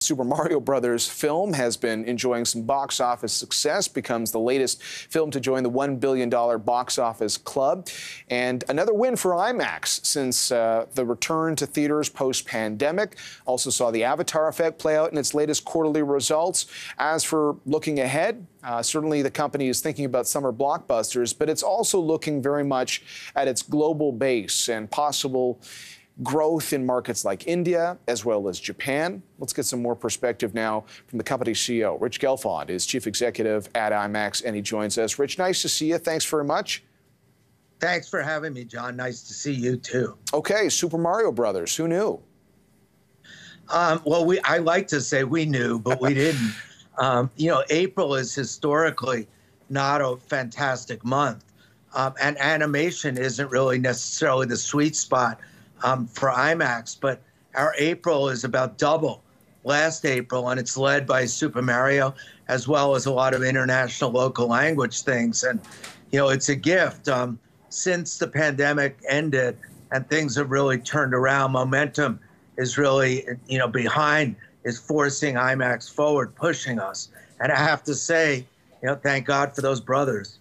Super Mario Brothers film has been enjoying some box office success, becomes the latest film to join the $1 billion box office club. And another win for IMAX since the return to theaters post-pandemic. Also saw the Avatar effect play out in its latest quarterly results. As for looking ahead, certainly the company is thinking about summer blockbusters, but it's also looking very much at its global base and possible growth in markets like India as well as Japan. Let's get some more perspective now from the company's CEO. Rich Gelfond is chief executive at IMAX, and he joins us. Rich, nice to see you. Thanks very much. Thanks for having me, John. Nice to see you, too. Okay, Super Mario Brothers. Who knew? Well, I like to say we knew, but we didn't. April is historically not a fantastic month, and animation isn't really necessarily the sweet spot for IMAX, but our April is about double last April, and it's led by Super Mario, as well as a lot of international local language things. And, it's a gift. Since the pandemic ended and things have really turned around, momentum is really, behind, is forcing IMAX forward, pushing us. And I have to say, thank God for those brothers.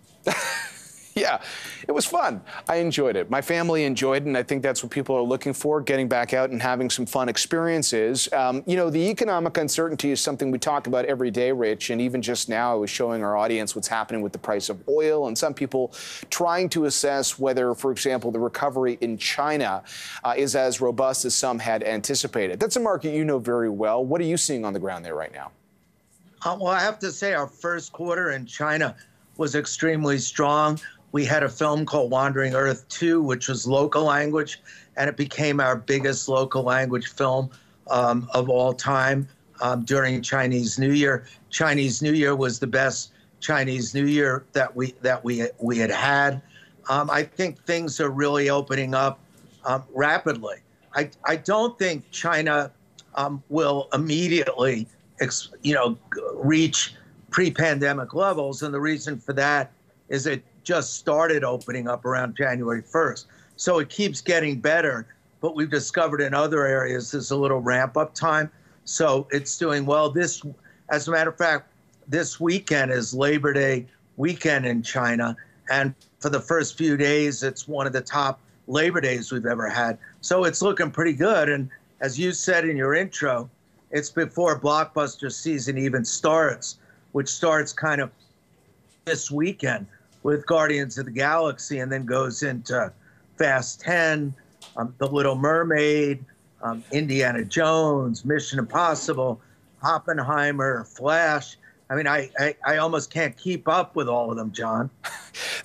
Yeah, it was fun. I enjoyed it. My family enjoyed it, and I think that's what people are looking for, getting back out and having some fun experiences. The economic uncertainty is something we talk about every day, Rich, and even just now I was showing our audience what's happening with the price of oil and some people trying to assess whether, for example, the recovery in China is as robust as some had anticipated. That's a market you know very well. What are you seeing on the ground there right now? Well, I have to say our first quarter in China was extremely strong. We had a film called Wandering Earth 2, which was local language, and it became our biggest local language film of all time during Chinese New Year. Chinese New Year was the best Chinese New Year that we had. I think things are really opening up rapidly. I don't think China will immediately, reach pre-pandemic levels, and the reason for that is it just started opening up around January 1st. So it keeps getting better, but we've discovered in other areas there's a little ramp-up time. So it's doing well. As a matter of fact, this weekend is Labor Day weekend in China, and for the first few days, it's one of the top Labor Days we've ever had. So it's looking pretty good, and as you said in your intro, it's before blockbuster season even starts, which starts kind of this weekend with Guardians of the Galaxy, and then goes into Fast 10, The Little Mermaid, Indiana Jones, Mission Impossible, Oppenheimer, Flash. I mean, I almost can't keep up with all of them, John.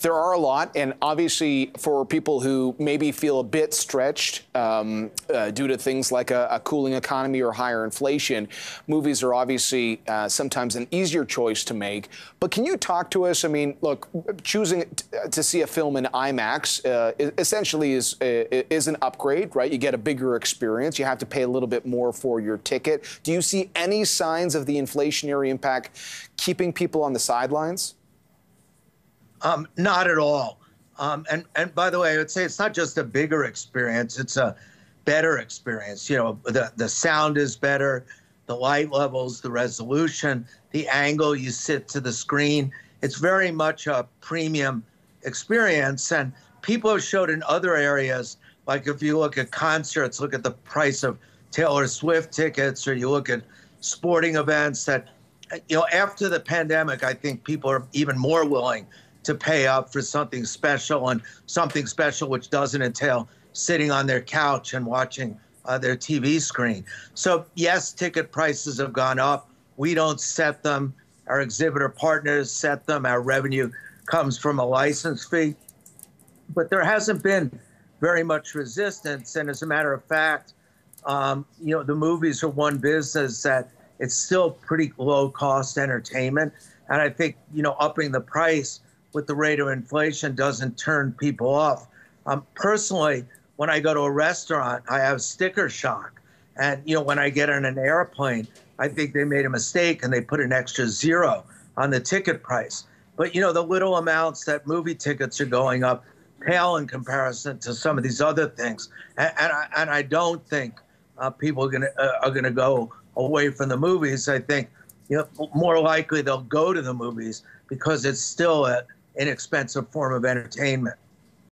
There are a lot, and obviously for people who maybe feel a bit stretched due to things like a cooling economy or higher inflation, movies are obviously sometimes an easier choice to make. But can you talk to us? I mean, look, choosing to see a film in IMAX essentially is an upgrade, right? You get a bigger experience. You have to pay a little bit more for your ticket. Do you see any signs of the inflationary impact keeping people on the sidelines? Not at all. And by the way, I would say it's not just a bigger experience, it's a better experience. The sound is better, the light levels, the resolution, the angle you sit to the screen. It's very much a premium experience. And people have showed in other areas, like if you look at concerts, look at the price of Taylor Swift tickets, or you look at sporting events, that, after the pandemic, I think people are even more willing to pay up for something special, and something special which doesn't entail sitting on their couch and watching their TV screen. So yes, ticket prices have gone up. We don't set them. Our exhibitor partners set them. Our revenue comes from a license fee. But there hasn't been very much resistance. And as a matter of fact, the movies are one business that it's still pretty low cost entertainment. And I think, upping the price with the rate of inflation doesn't turn people off. Personally, when I go to a restaurant, I have sticker shock. And, when I get on an airplane, I think they made a mistake and they put an extra 0 on the ticket price. But, the little amounts that movie tickets are going up pale in comparison to some of these other things. And I don't think people are gonna go away from the movies, I think, more likely they'll go to the movies because it's still an inexpensive form of entertainment.